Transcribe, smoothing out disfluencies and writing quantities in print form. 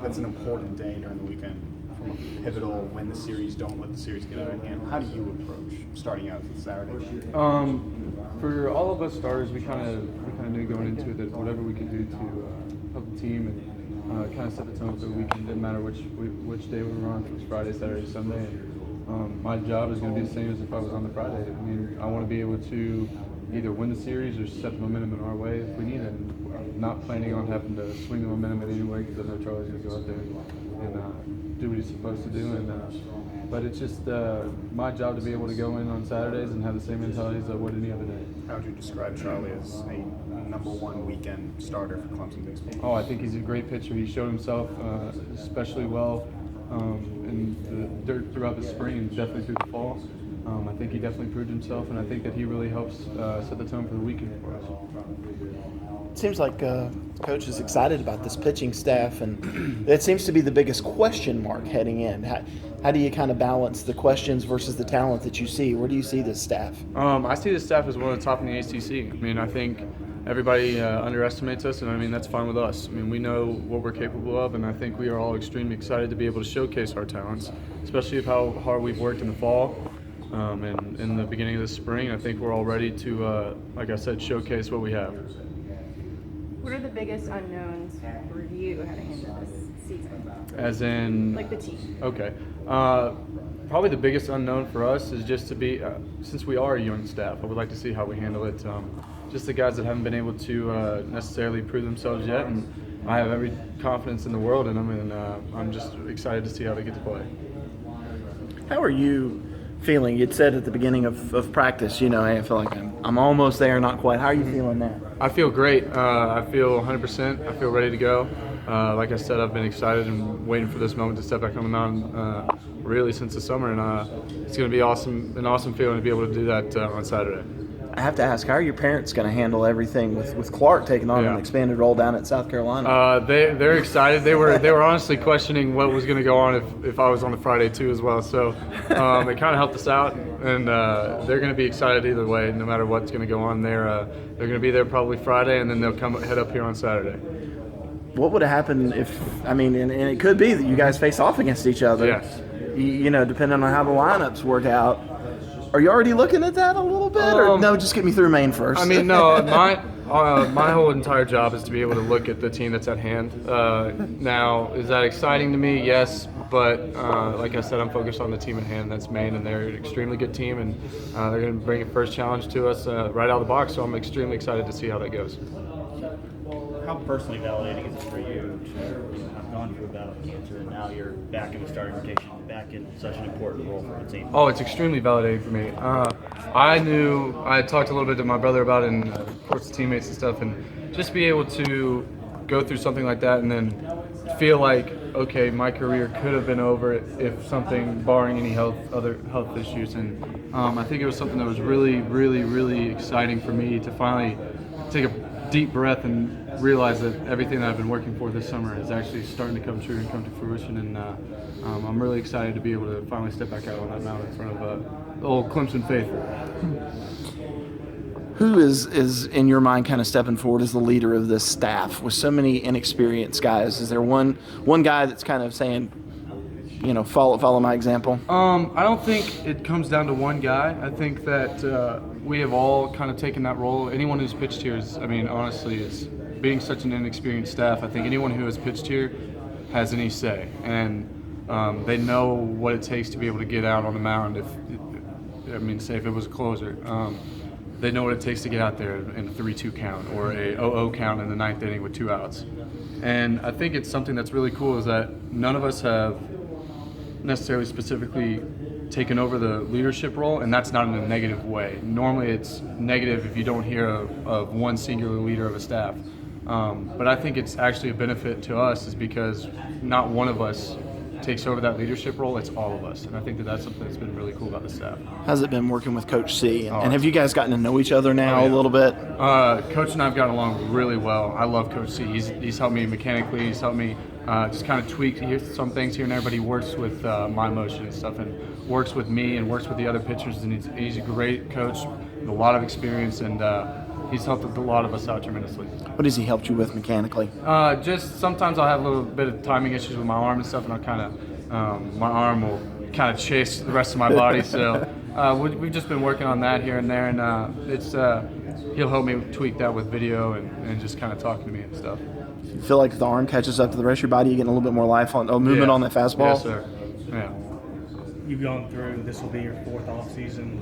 that's an important day during the weekend. From a pivotal win the series, don't let the series get out of hand. How do you approach starting out with Saturday? For all of us starters, we kind of knew going into it that whatever we could do to help the team and kind of set the tone for the weekend. Didn't matter which day we were on, if it was Friday, Saturday, Sunday. And, my job is going to be the same as if I was on the Friday. I mean, I want to be able to either win the series or set the momentum in our way if we need it. And I'm not planning on having to swing the momentum in any way because I know Charlie's going to go out there and do what he's supposed to do. But it's just my job to be able to go in on Saturdays and have the same mentality as I would any other day. How would you describe Charlie as a #1 weekend starter for Clemson baseball? Oh, I think he's a great pitcher. He showed himself especially well throughout the spring and definitely through the fall. I think he definitely proved himself, and I think that he really helps set the tone for the weekend for us. It seems like Coach is excited about this pitching staff, and it seems to be the biggest question mark heading in. How do you kind of balance the questions versus the talent that you see? Where do you see this staff? I see this staff as one of the top in the ACC. I mean, I think everybody underestimates us, and I mean, that's fine with us. I mean, we know what we're capable of, and I think we are all extremely excited to be able to showcase our talents, especially of how hard we've worked in the fall and in the beginning of the spring. I think we're all ready to, like I said, showcase what we have. What are the biggest unknowns for you heading into this season? As in? Like the team. Okay. Probably the biggest unknown for us is just to be, since we are a young staff, I would like to see how we handle it. Just the guys that haven't been able to necessarily prove themselves yet, and I have every confidence in the world in them, and I'm just excited to see how they get to play. How are you feeling? You'd said at the beginning of practice, hey, I feel like I'm almost there, not quite. How are you feeling now? I feel great. I feel 100%. I feel ready to go. Like I said, I've been excited and waiting for this moment to step back on the mound really since the summer, and it's going to be an awesome feeling to be able to do that on Saturday. I have to ask, how are your parents going to handle everything with Clark taking on an expanded role down at South Carolina? They're excited. They were honestly questioning what was going to go on if I was on the Friday too as well. So it kind of helped us out, and they're going to be excited either way, no matter what's going to go on. They're going to be there probably Friday, and then they'll head up here on Saturday. What would have happened if, and it could be that you guys face off against each other. Yes. Depending on how the lineups work out. Are you already looking at that a little bit, or no? Just get me through Maine first. I mean, no. My whole entire job is to be able to look at the team that's at hand. Now, is that exciting to me? Yes, but like I said, I'm focused on the team at hand. That's Maine, and they're an extremely good team, and they're going to bring a first challenge to us right out of the box. So I'm extremely excited to see how that goes. How personally validating is it for you to have gone through a battle with cancer and now you're back in the starting rotation, back in such an important role for the team? Oh, it's extremely validating for me. I talked a little bit to my brother about it, and of course the teammates and stuff, and just be able to go through something like that and then feel like, okay, my career could have been over if something, barring any other health issues. And I think it was something that was really, really, really exciting for me to finally take a deep breath and realize that everything that I've been working for this summer is actually starting to come true and come to fruition, and I'm really excited to be able to finally step back out on that mound in front of the old Clemson faithful. Who is in your mind kind of stepping forward as the leader of this staff with so many inexperienced guys? Is there one guy that's kind of saying, follow my example? I don't think it comes down to one guy. I think that we have all kind of taken that role. Anyone who's pitched here honestly, is being such an inexperienced staff. I think anyone who has pitched here has any say, and they know what it takes to be able to get out on the mound. Say if it was a closer, they know what it takes to get out there in a 3-2 count or a 0-0 count in the ninth inning with 2 outs. And I think it's something that's really cool is that none of us have necessarily specifically taken over the leadership role, and that's not in a negative way. Normally it's negative if you don't hear of one singular leader of a staff. But I think it's actually a benefit to us is because not one of us takes over that leadership role, it's all of us. And I think that's something that's been really cool about the staff. How's it been working with Coach C? And have you guys gotten to know each other now a little bit? Coach and I have gotten along really well. I love Coach C. He's helped me mechanically. He's helped me just kind of tweak some things here and there, but he works with my motion and stuff and works with me and works with the other pitchers. And he's a great coach with a lot of experience, and he's helped a lot of us out tremendously. What has he helped you with mechanically? Just sometimes I'll have a little bit of timing issues with my arm and stuff, and I'll kind of my arm will kind of chase the rest of my body. So we've just been working on that here and there, and it's he'll help me tweak that with video and just kind of talking to me and stuff. You feel like the arm catches up to the rest of your body, you getting a little bit more life on movement on that fastball? Yes, sir. Yeah. You've gone through, this will be your 4th off season